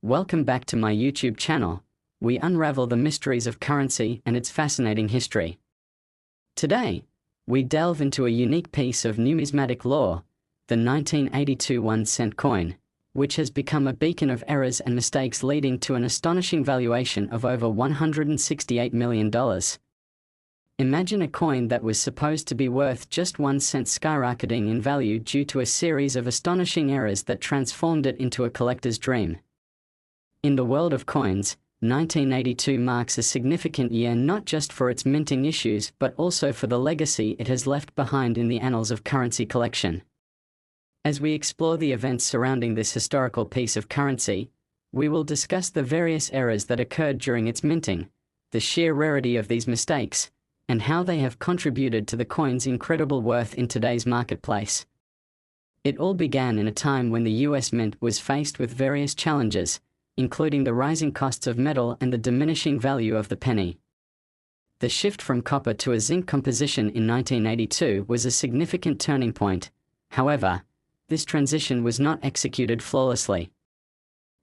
Welcome back to my YouTube channel. We unravel the mysteries of currency and its fascinating history. Today, we delve into a unique piece of numismatic lore, the 1982 1-cent coin, which has become a beacon of errors and mistakes leading to an astonishing valuation of over $168 million. Imagine a coin that was supposed to be worth just 1 cent skyrocketing in value due to a series of astonishing errors that transformed it into a collector's dream. In the world of coins, 1982 marks a significant year not just for its minting issues but also for the legacy it has left behind in the annals of currency collection. As we explore the events surrounding this historical piece of currency, we will discuss the various errors that occurred during its minting, the sheer rarity of these mistakes, and how they have contributed to the coin's incredible worth in today's marketplace. It all began in a time when the US Mint was faced with various challenges, including the rising costs of metal and the diminishing value of the penny. The shift from copper to a zinc composition in 1982 was a significant turning point. However, this transition was not executed flawlessly.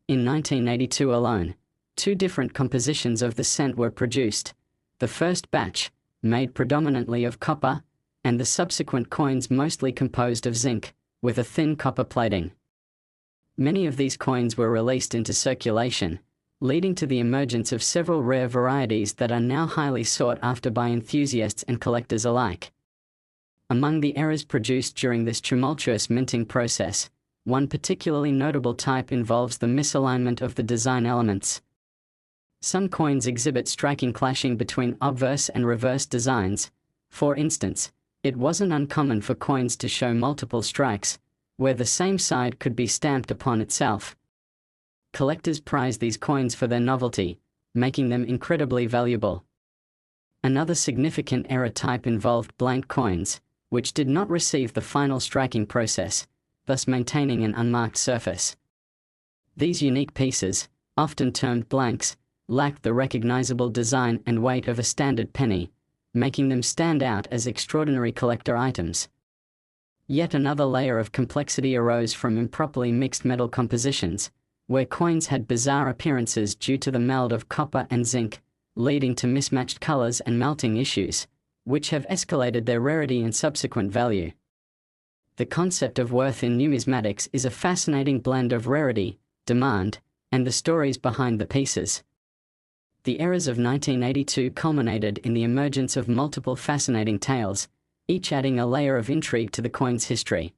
In 1982 alone, 2 different compositions of the cent were produced. The first batch, made predominantly of copper, and the subsequent coins mostly composed of zinc, with a thin copper plating. Many of these coins were released into circulation, leading to the emergence of several rare varieties that are now highly sought after by enthusiasts and collectors alike. Among the errors produced during this tumultuous minting process, one particularly notable type involves the misalignment of the design elements. Some coins exhibit striking clashing between obverse and reverse designs. For instance, it wasn't uncommon for coins to show multiple strikes, where the same side could be stamped upon itself. Collectors prize these coins for their novelty, making them incredibly valuable. Another significant error type involved blank coins, which did not receive the final striking process, thus maintaining an unmarked surface. These unique pieces, often termed blanks, lacked the recognizable design and weight of a standard penny, making them stand out as extraordinary collector items. Yet another layer of complexity arose from improperly mixed metal compositions, where coins had bizarre appearances due to the meld of copper and zinc, leading to mismatched colors and melting issues, which have escalated their rarity and subsequent value. The concept of worth in numismatics is a fascinating blend of rarity, demand, and the stories behind the pieces. The errors of 1982 culminated in the emergence of multiple fascinating tales, each adding a layer of intrigue to the coin's history.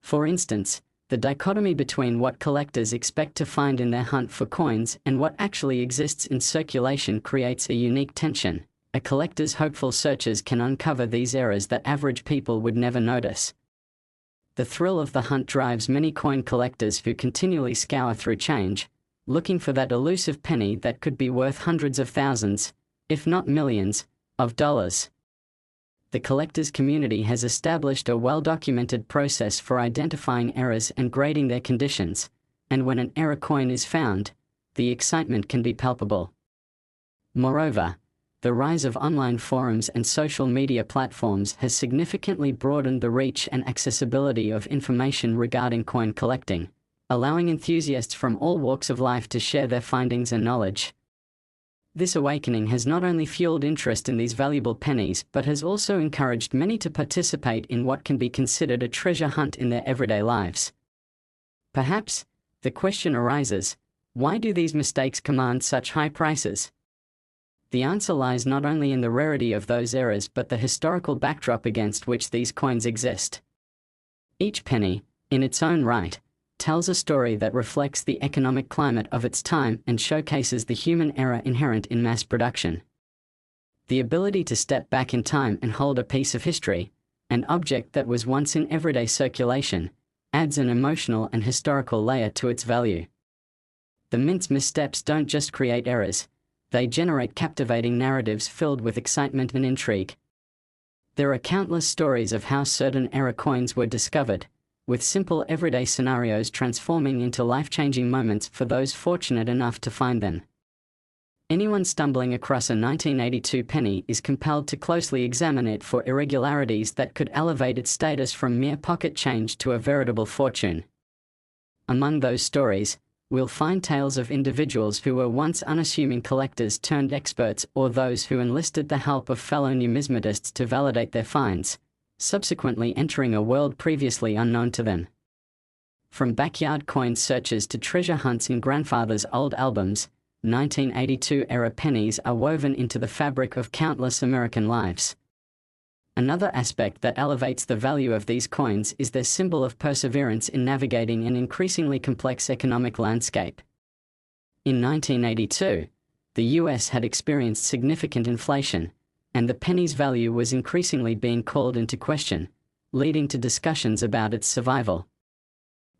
For instance, the dichotomy between what collectors expect to find in their hunt for coins and what actually exists in circulation creates a unique tension. A collector's hopeful searchers can uncover these errors that average people would never notice. The thrill of the hunt drives many coin collectors who continually scour through change, looking for that elusive penny that could be worth hundreds of thousands, if not millions, of dollars. The collectors community has established a well-documented process for identifying errors and grading their conditions, and when an error coin is found, the excitement can be palpable. Moreover, the rise of online forums and social media platforms has significantly broadened the reach and accessibility of information regarding coin collecting, allowing enthusiasts from all walks of life to share their findings and knowledge. This awakening has not only fueled interest in these valuable pennies but has also encouraged many to participate in what can be considered a treasure hunt in their everyday lives. Perhaps, the question arises, why do these mistakes command such high prices? The answer lies not only in the rarity of those errors but the historical backdrop against which these coins exist. Each penny, in its own right, tells a story that reflects the economic climate of its time and showcases the human error inherent in mass production. The ability to step back in time and hold a piece of history, an object that was once in everyday circulation, adds an emotional and historical layer to its value. The mint's missteps don't just create errors, they generate captivating narratives filled with excitement and intrigue. There are countless stories of how certain error coins were discovered, with simple everyday scenarios transforming into life-changing moments for those fortunate enough to find them. Anyone stumbling across a 1982 penny is compelled to closely examine it for irregularities that could elevate its status from mere pocket change to a veritable fortune. Among those stories, we'll find tales of individuals who were once unassuming collectors turned experts, or those who enlisted the help of fellow numismatists to validate their finds, subsequently entering a world previously unknown to them. From backyard coin searches to treasure hunts in grandfather's old albums, 1982-era pennies are woven into the fabric of countless American lives. Another aspect that elevates the value of these coins is their symbol of perseverance in navigating an increasingly complex economic landscape. In 1982, the US had experienced significant inflation, and the penny's value was increasingly being called into question, leading to discussions about its survival.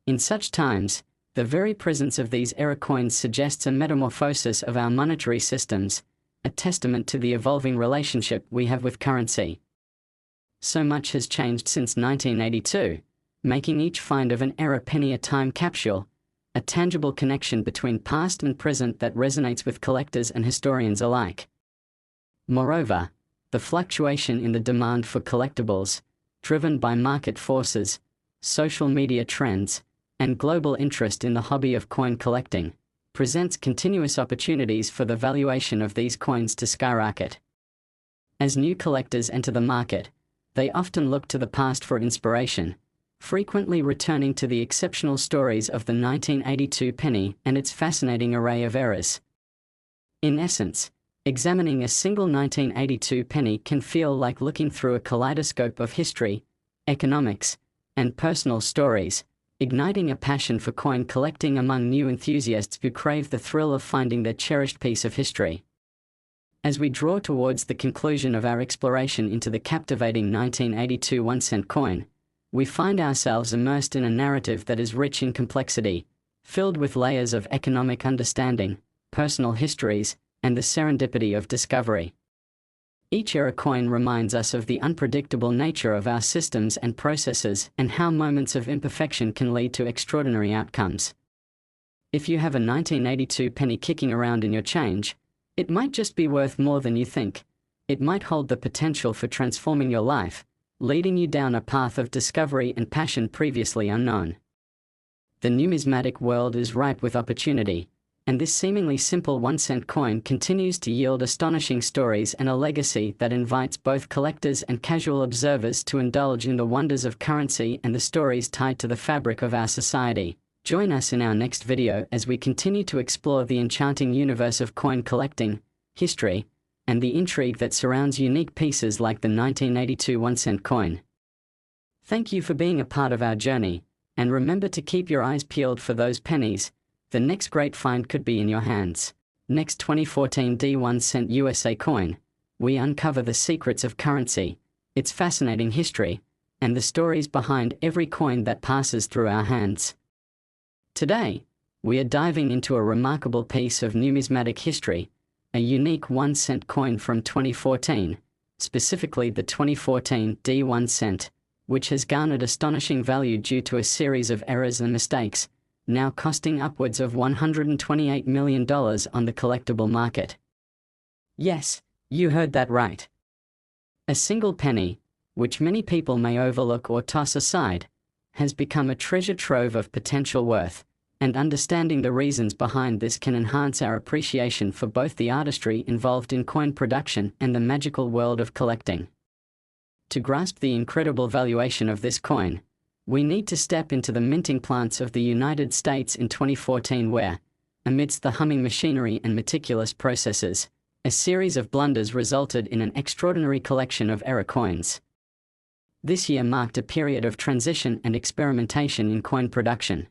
In such times, the very presence of these era coins suggests a metamorphosis of our monetary systems, a testament to the evolving relationship we have with currency. So much has changed since 1982, making each find of an era penny a time capsule, a tangible connection between past and present that resonates with collectors and historians alike. Moreover, the fluctuation in the demand for collectibles, driven by market forces, social media trends, and global interest in the hobby of coin collecting, presents continuous opportunities for the valuation of these coins to skyrocket. As new collectors enter the market, they often look to the past for inspiration, frequently returning to the exceptional stories of the 1982 penny and its fascinating array of eras. In essence, examining a single 1982 penny can feel like looking through a kaleidoscope of history, economics, and personal stories, igniting a passion for coin collecting among new enthusiasts who crave the thrill of finding their cherished piece of history. As we draw towards the conclusion of our exploration into the captivating 1982 1-cent coin, we find ourselves immersed in a narrative that is rich in complexity, filled with layers of economic understanding, personal histories, and the serendipity of discovery. Each era coin reminds us of the unpredictable nature of our systems and processes and how moments of imperfection can lead to extraordinary outcomes. If you have a 1982 penny kicking around in your change, it might just be worth more than you think. It might hold the potential for transforming your life, leading you down a path of discovery and passion previously unknown. The numismatic world is ripe with opportunity, and this seemingly simple 1-cent coin continues to yield astonishing stories and a legacy that invites both collectors and casual observers to indulge in the wonders of currency and the stories tied to the fabric of our society. Join us in our next video as we continue to explore the enchanting universe of coin collecting, history, and the intrigue that surrounds unique pieces like the 1982 1-cent coin. Thank you for being a part of our journey, and remember to keep your eyes peeled for those pennies. The next great find could be in your hands. Next 2014 D1-cent USA coin, we uncover the secrets of currency, its fascinating history, and the stories behind every coin that passes through our hands. Today, we are diving into a remarkable piece of numismatic history, a unique 1-cent coin from 2014, specifically the 2014 D1-cent, which has garnered astonishing value due to a series of errors and mistakes, now costing upwards of $128 million on the collectible market. Yes, you heard that right. A single penny, which many people may overlook or toss aside, has become a treasure trove of potential worth, and understanding the reasons behind this can enhance our appreciation for both the artistry involved in coin production and the magical world of collecting. To grasp the incredible valuation of this coin, we need to step into the minting plants of the United States in 2014 where, amidst the humming machinery and meticulous processes, a series of blunders resulted in an extraordinary collection of era coins. This year marked a period of transition and experimentation in coin production.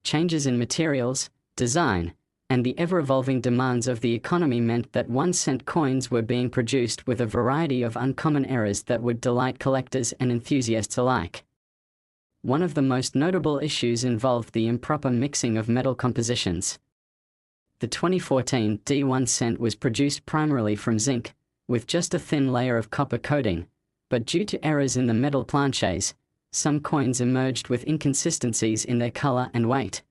Changes in materials, design, and the ever-evolving demands of the economy meant that 1-cent coins were being produced with a variety of uncommon errors that would delight collectors and enthusiasts alike. One of the most notable issues involved the improper mixing of metal compositions. The 2014 D1-cent was produced primarily from zinc, with just a thin layer of copper coating, but due to errors in the metal planches, some coins emerged with inconsistencies in their color and weight.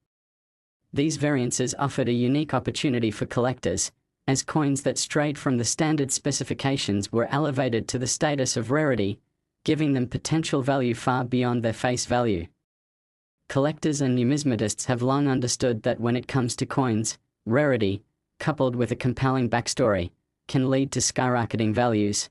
These variances offered a unique opportunity for collectors, as coins that strayed from the standard specifications were elevated to the status of rarity, giving them potential value far beyond their face value. Collectors and numismatists have long understood that when it comes to coins, rarity, coupled with a compelling backstory, can lead to skyrocketing values.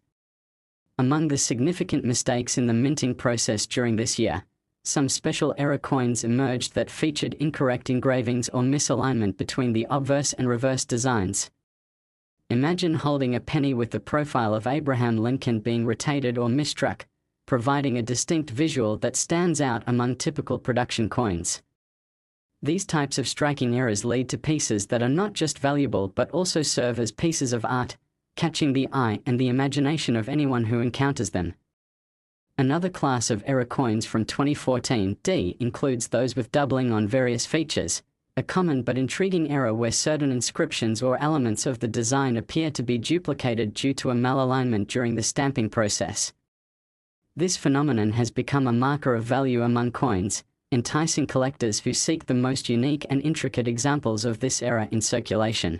Among the significant mistakes in the minting process during this year, some special error coins emerged that featured incorrect engravings or misalignment between the obverse and reverse designs. Imagine holding a penny with the profile of Abraham Lincoln being rotated or misstruck, providing a distinct visual that stands out among typical production coins. These types of striking errors lead to pieces that are not just valuable but also serve as pieces of art, catching the eye and the imagination of anyone who encounters them. Another class of error coins from 2014D includes those with doubling on various features, a common but intriguing error where certain inscriptions or elements of the design appear to be duplicated due to a malalignment during the stamping process. This phenomenon has become a marker of value among coins, enticing collectors who seek the most unique and intricate examples of this error in circulation.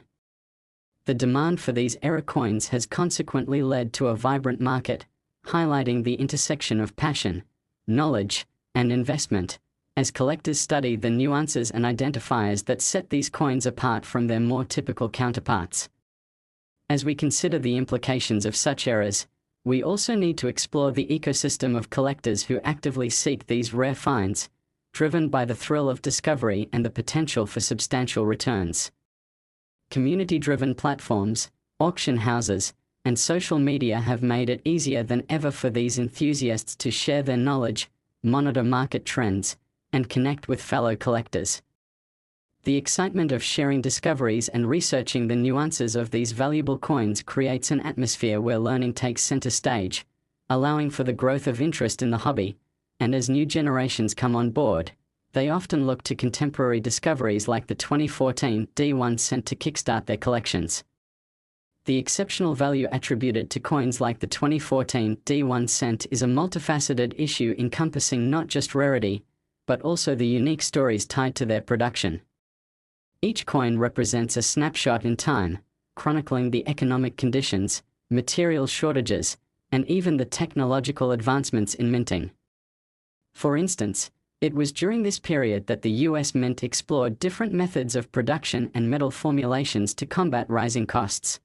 The demand for these error coins has consequently led to a vibrant market, highlighting the intersection of passion, knowledge, and investment, as collectors study the nuances and identifiers that set these coins apart from their more typical counterparts. As we consider the implications of such errors, we also need to explore the ecosystem of collectors who actively seek these rare finds, driven by the thrill of discovery and the potential for substantial returns. Community-driven platforms, auction houses, and social media have made it easier than ever for these enthusiasts to share their knowledge, monitor market trends, and connect with fellow collectors. The excitement of sharing discoveries and researching the nuances of these valuable coins creates an atmosphere where learning takes center stage, allowing for the growth of interest in the hobby, and as new generations come on board, they often look to contemporary discoveries like the 2014 D1 cent to kickstart their collections. The exceptional value attributed to coins like the 2014 D1 cent is a multifaceted issue encompassing not just rarity, but also the unique stories tied to their production. Each coin represents a snapshot in time, chronicling the economic conditions, material shortages, and even the technological advancements in minting. For instance, it was during this period that the US Mint explored different methods of production and metal formulations to combat rising costs.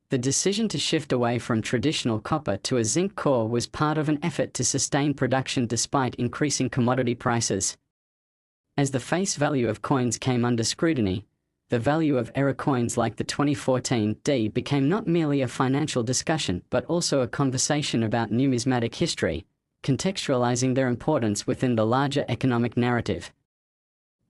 The decision to shift away from traditional copper to a zinc core was part of an effort to sustain production despite increasing commodity prices. As the face value of coins came under scrutiny, the value of error coins like the 2014 D became not merely a financial discussion but also a conversation about numismatic history, contextualizing their importance within the larger economic narrative.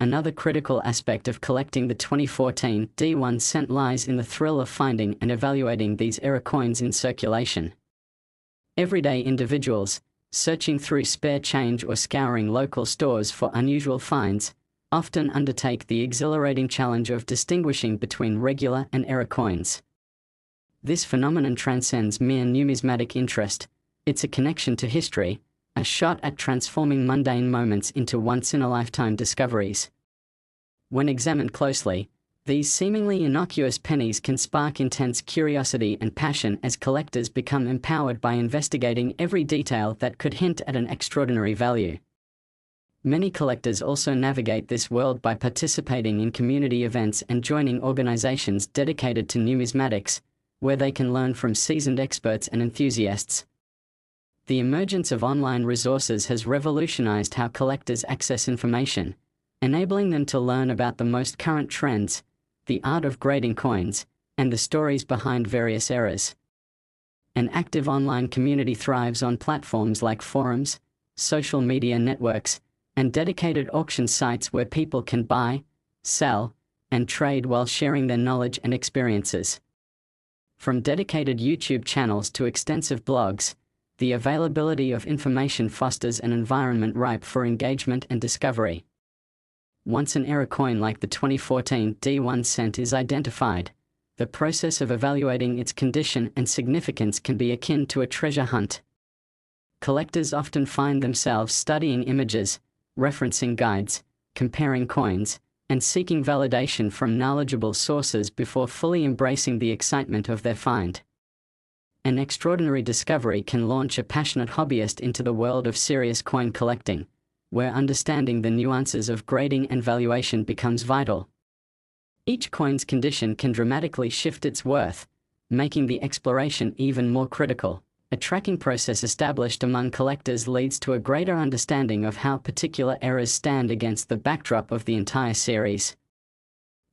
Another critical aspect of collecting the 2014 D1 cent lies in the thrill of finding and evaluating these error coins in circulation. Everyday individuals, searching through spare change or scouring local stores for unusual finds, often undertake the exhilarating challenge of distinguishing between regular and error coins. This phenomenon transcends mere numismatic interest. It's a connection to history, a shot at transforming mundane moments into once-in-a-lifetime discoveries. When examined closely, these seemingly innocuous pennies can spark intense curiosity and passion as collectors become empowered by investigating every detail that could hint at an extraordinary value. Many collectors also navigate this world by participating in community events and joining organizations dedicated to numismatics, where they can learn from seasoned experts and enthusiasts. The emergence of online resources has revolutionized how collectors access information, enabling them to learn about the most current trends, the art of grading coins, and the stories behind various eras. An active online community thrives on platforms like forums, social media networks, and dedicated auction sites where people can buy, sell, and trade while sharing their knowledge and experiences. From dedicated YouTube channels to extensive blogs, the availability of information fosters an environment ripe for engagement and discovery. Once an error coin like the 2014 D1 cent is identified, the process of evaluating its condition and significance can be akin to a treasure hunt. Collectors often find themselves studying images, referencing guides, comparing coins, and seeking validation from knowledgeable sources before fully embracing the excitement of their find. An extraordinary discovery can launch a passionate hobbyist into the world of serious coin collecting, where understanding the nuances of grading and valuation becomes vital. Each coin's condition can dramatically shift its worth, making the exploration even more critical. A tracking process established among collectors leads to a greater understanding of how particular errors stand against the backdrop of the entire series.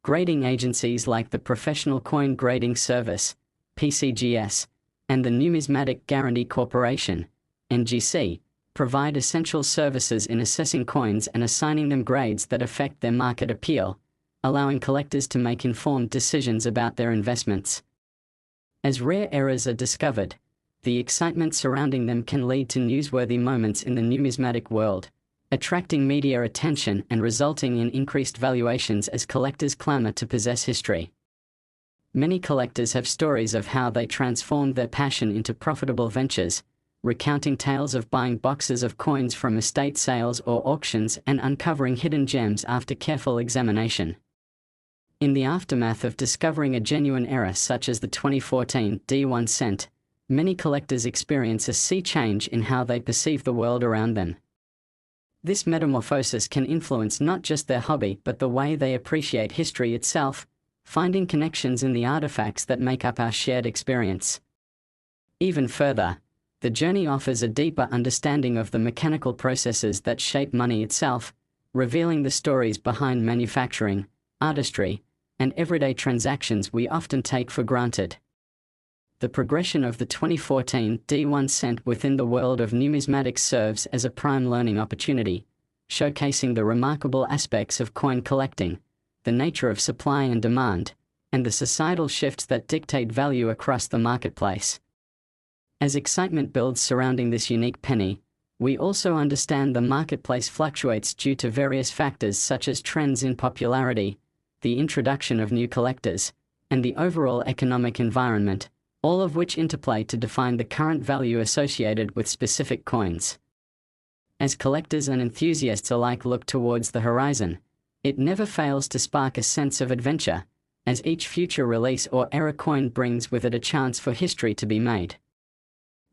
Grading agencies like the Professional Coin Grading Service, PCGS, and the Numismatic Guarantee Corporation, NGC, provide essential services in assessing coins and assigning them grades that affect their market appeal, allowing collectors to make informed decisions about their investments. As rare errors are discovered, the excitement surrounding them can lead to newsworthy moments in the numismatic world, attracting media attention and resulting in increased valuations as collectors clamor to possess history. Many collectors have stories of how they transformed their passion into profitable ventures, recounting tales of buying boxes of coins from estate sales or auctions and uncovering hidden gems after careful examination. In the aftermath of discovering a genuine error such as the 2014 D1 cent, many collectors experience a sea change in how they perceive the world around them. This metamorphosis can influence not just their hobby but the way they appreciate history itself, finding connections in the artifacts that make up our shared experience. Even further, the journey offers a deeper understanding of the mechanical processes that shape money itself, revealing the stories behind manufacturing, artistry, and everyday transactions we often take for granted. The progression of the 2014 D1 cent within the world of numismatics serves as a prime learning opportunity, showcasing the remarkable aspects of coin collecting, the nature of supply and demand, and the societal shifts that dictate value across the marketplace. As excitement builds surrounding this unique penny, we also understand the marketplace fluctuates due to various factors such as trends in popularity, the introduction of new collectors, and the overall economic environment, all of which interplay to define the current value associated with specific coins. As collectors and enthusiasts alike look towards the horizon, it never fails to spark a sense of adventure, as each future release or era coin brings with it a chance for history to be made.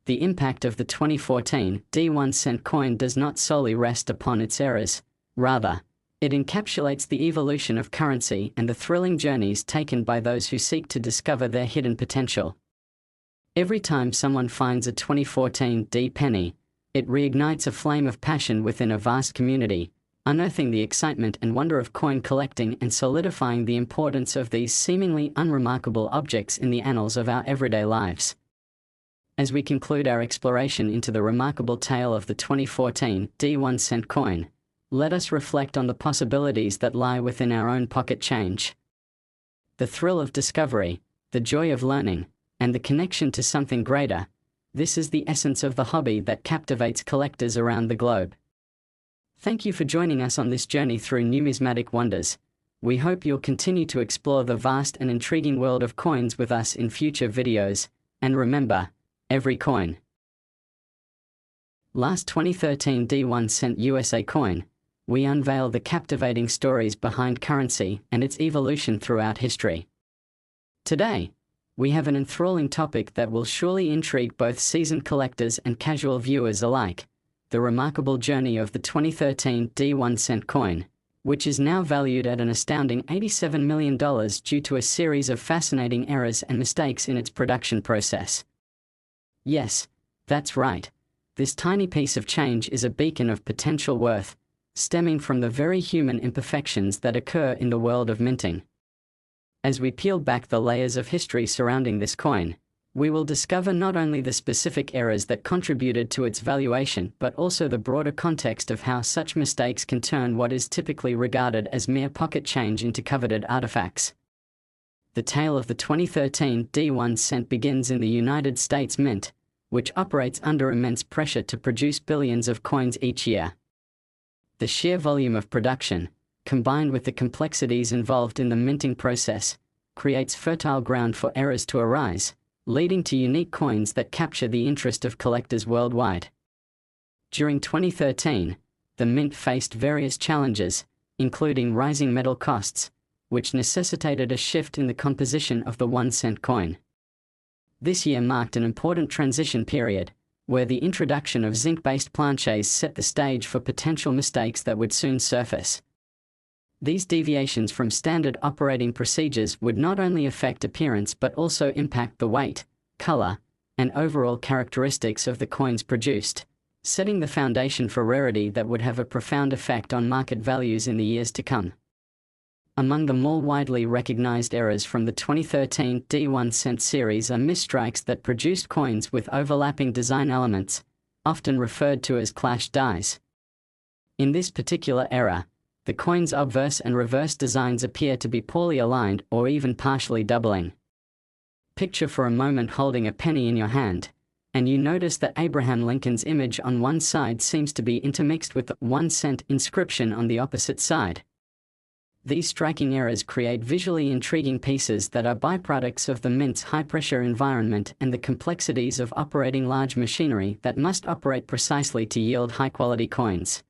The impact of the 2014 D1 cent coin does not solely rest upon its errors, rather, it encapsulates the evolution of currency and the thrilling journeys taken by those who seek to discover their hidden potential. Every time someone finds a 2014 D penny, it reignites a flame of passion within a vast community, unearthing the excitement and wonder of coin collecting and solidifying the importance of these seemingly unremarkable objects in the annals of our everyday lives. As we conclude our exploration into the remarkable tale of the 2014 D1 cent coin, let us reflect on the possibilities that lie within our own pocket change. The thrill of discovery, the joy of learning, and the connection to something greater, this is the essence of the hobby that captivates collectors around the globe. Thank you for joining us on this journey through numismatic wonders. We hope you'll continue to explore the vast and intriguing world of coins with us in future videos, and remember, every coin. Last 2013 D1 cent USA coin, we unveil the captivating stories behind currency and its evolution throughout history. Today, we have an enthralling topic that will surely intrigue both seasoned collectors and casual viewers alike: the remarkable journey of the 2013 D1 cent coin, which is now valued at an astounding $87 million due to a series of fascinating errors and mistakes in its production process. Yes, that's right. This tiny piece of change is a beacon of potential worth, stemming from the very human imperfections that occur in the world of minting. As we peel back the layers of history surrounding this coin, we will discover not only the specific errors that contributed to its valuation but also the broader context of how such mistakes can turn what is typically regarded as mere pocket change into coveted artifacts. The tale of the 2013 D1 cent begins in the United States Mint, which operates under immense pressure to produce billions of coins each year. The sheer volume of production, combined with the complexities involved in the minting process, creates fertile ground for errors to arise, leading to unique coins that capture the interest of collectors worldwide. During 2013, the mint faced various challenges, including rising metal costs, which necessitated a shift in the composition of the 1 cent coin. This year marked an important transition period, where the introduction of zinc-based planchets set the stage for potential mistakes that would soon surface. These deviations from standard operating procedures would not only affect appearance but also impact the weight, color, and overall characteristics of the coins produced, setting the foundation for rarity that would have a profound effect on market values in the years to come. Among the more widely recognized errors from the 2013 D1 cent series are misstrikes that produced coins with overlapping design elements, often referred to as clash dies. In this particular error, the coin's obverse and reverse designs appear to be poorly aligned or even partially doubling. Picture for a moment holding a penny in your hand, and you notice that Abraham Lincoln's image on one side seems to be intermixed with the 1 cent inscription on the opposite side. These striking errors create visually intriguing pieces that are byproducts of the mint's high-pressure environment and the complexities of operating large machinery that must operate precisely to yield high-quality coins.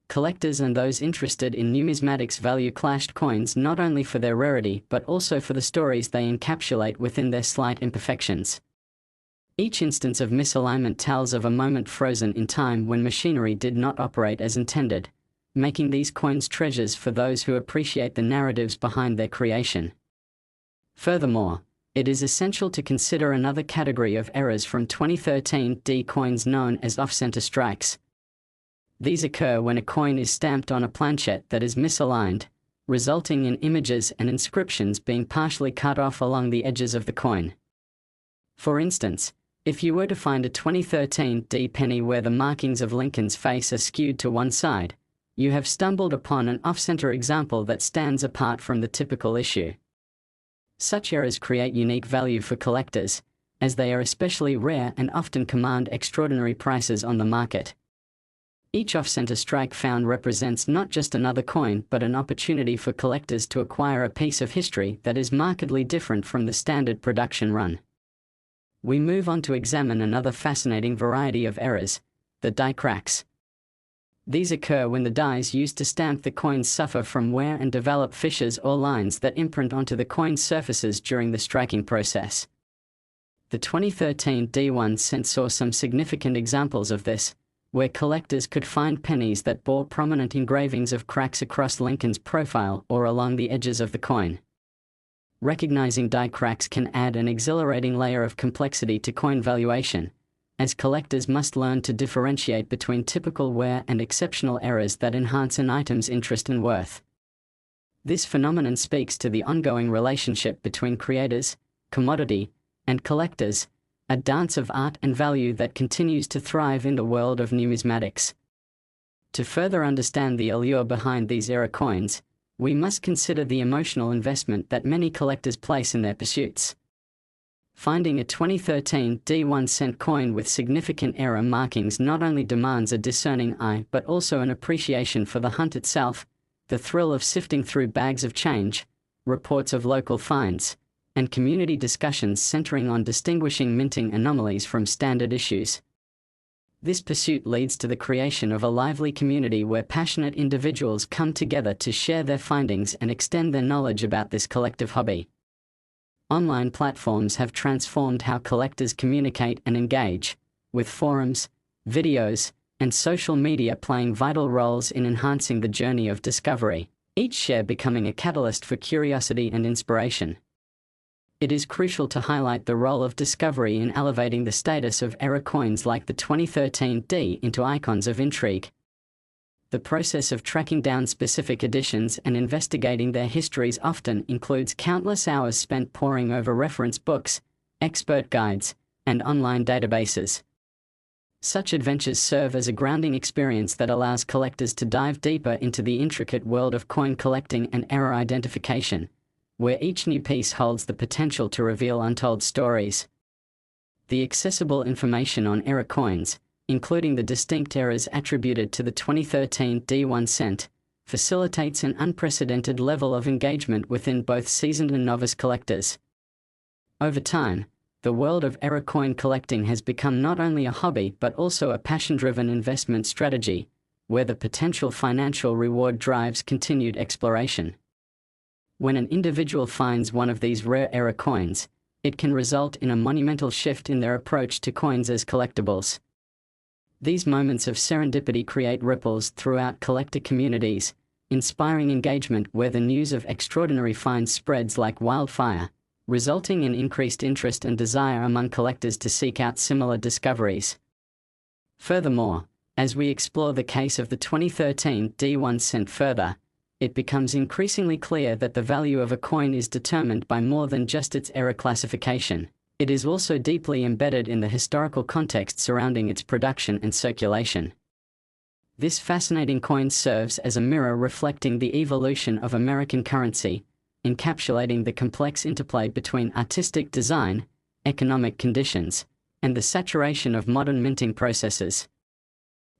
Collectors and those interested in numismatics value clashed coins not only for their rarity but also for the stories they encapsulate within their slight imperfections. Each instance of misalignment tells of a moment frozen in time when machinery did not operate as intended, making these coins treasures for those who appreciate the narratives behind their creation. Furthermore, it is essential to consider another category of errors from 2013 D coins known as off-center strikes. These occur when a coin is stamped on a planchette that is misaligned, resulting in images and inscriptions being partially cut off along the edges of the coin. For instance, if you were to find a 2013 D penny where the markings of Lincoln's face are skewed to one side, you have stumbled upon an off-center example that stands apart from the typical issue. Such errors create unique value for collectors, as they are especially rare and often command extraordinary prices on the market. Each off-center strike found represents not just another coin but an opportunity for collectors to acquire a piece of history that is markedly different from the standard production run. We move on to examine another fascinating variety of errors, the die cracks. These occur when the dies used to stamp the coins suffer from wear and develop fissures or lines that imprint onto the coin's surfaces during the striking process. The 2013 D1 cent saw some significant examples of this, where collectors could find pennies that bore prominent engravings of cracks across Lincoln's profile or along the edges of the coin. Recognizing die cracks can add an exhilarating layer of complexity to coin valuation, as collectors must learn to differentiate between typical wear and exceptional errors that enhance an item's interest and worth. This phenomenon speaks to the ongoing relationship between creators, commodity, and collectors, a dance of art and value that continues to thrive in the world of numismatics. To further understand the allure behind these error coins, we must consider the emotional investment that many collectors place in their pursuits. Finding a 2013 D1 cent coin with significant error markings not only demands a discerning eye but also an appreciation for the hunt itself, the thrill of sifting through bags of change, reports of local finds, and community discussions centering on distinguishing minting anomalies from standard issues. This pursuit leads to the creation of a lively community where passionate individuals come together to share their findings and extend their knowledge about this collective hobby. Online platforms have transformed how collectors communicate and engage, with forums, videos, and social media playing vital roles in enhancing the journey of discovery, each share becoming a catalyst for curiosity and inspiration. It is crucial to highlight the role of discovery in elevating the status of error coins like the 2013 D into icons of intrigue. The process of tracking down specific editions and investigating their histories often includes countless hours spent poring over reference books, expert guides, and online databases. Such adventures serve as a grounding experience that allows collectors to dive deeper into the intricate world of coin collecting and error identification, where each new piece holds the potential to reveal untold stories. The accessible information on error coins, including the distinct errors attributed to the 2013 D1 cent, facilitates an unprecedented level of engagement within both seasoned and novice collectors. Over time, the world of error coin collecting has become not only a hobby but also a passion-driven investment strategy, where the potential financial reward drives continued exploration. When an individual finds one of these rare error coins, it can result in a monumental shift in their approach to coins as collectibles. These moments of serendipity create ripples throughout collector communities, inspiring engagement where the news of extraordinary finds spreads like wildfire, resulting in increased interest and desire among collectors to seek out similar discoveries. Furthermore, as we explore the case of the 2013 D1 cent further, it becomes increasingly clear that the value of a coin is determined by more than just its era classification. It is also deeply embedded in the historical context surrounding its production and circulation. This fascinating coin serves as a mirror reflecting the evolution of American currency, encapsulating the complex interplay between artistic design, economic conditions, and the saturation of modern minting processes.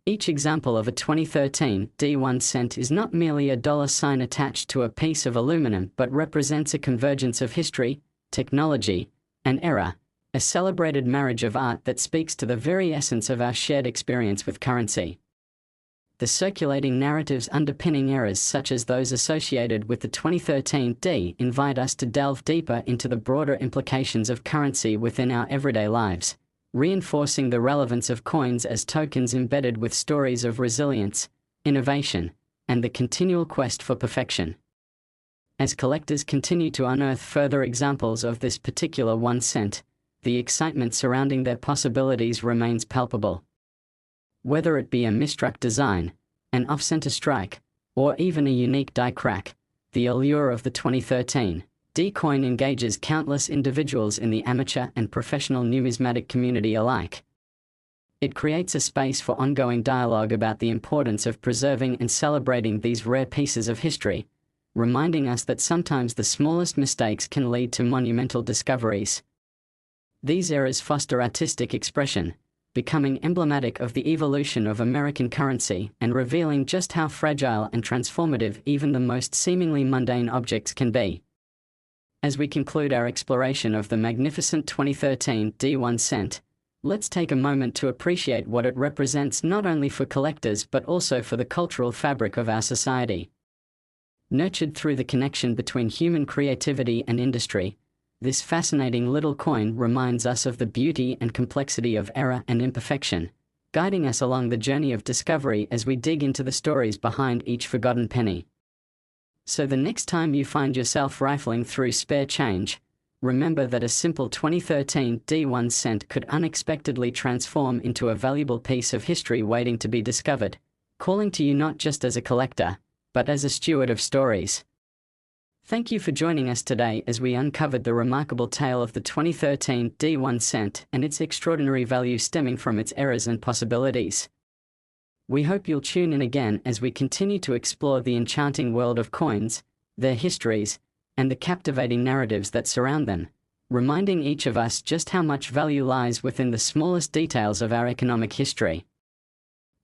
Each example of a 2013 D1 cent is not merely a dollar sign attached to a piece of aluminum but represents a convergence of history, technology, and era, a celebrated marriage of art that speaks to the very essence of our shared experience with currency. The circulating narratives underpinning eras such as those associated with the 2013 D invite us to delve deeper into the broader implications of currency within our everyday lives, reinforcing the relevance of coins as tokens embedded with stories of resilience, innovation, and the continual quest for perfection. As collectors continue to unearth further examples of this particular 1 cent, the excitement surrounding their possibilities remains palpable. Whether it be a misstruck design, an off-center strike, or even a unique die crack, the allure of the 2013 D coin engages countless individuals in the amateur and professional numismatic community alike. It creates a space for ongoing dialogue about the importance of preserving and celebrating these rare pieces of history, reminding us that sometimes the smallest mistakes can lead to monumental discoveries. These eras foster artistic expression, becoming emblematic of the evolution of American currency and revealing just how fragile and transformative even the most seemingly mundane objects can be. As we conclude our exploration of the magnificent 2013 D1 cent, let's take a moment to appreciate what it represents not only for collectors but also for the cultural fabric of our society. Nurtured through the connection between human creativity and industry, this fascinating little coin reminds us of the beauty and complexity of error and imperfection, guiding us along the journey of discovery as we dig into the stories behind each forgotten penny. So the next time you find yourself rifling through spare change, remember that a simple 2013 D1 cent could unexpectedly transform into a valuable piece of history waiting to be discovered, calling to you not just as a collector, but as a steward of stories. Thank you for joining us today as we uncovered the remarkable tale of the 2013 D1 cent and its extraordinary value stemming from its eras and possibilities. We hope you'll tune in again as we continue to explore the enchanting world of coins, their histories, and the captivating narratives that surround them, reminding each of us just how much value lies within the smallest details of our economic history.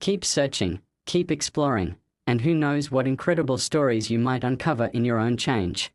Keep searching, keep exploring, and who knows what incredible stories you might uncover in your own change.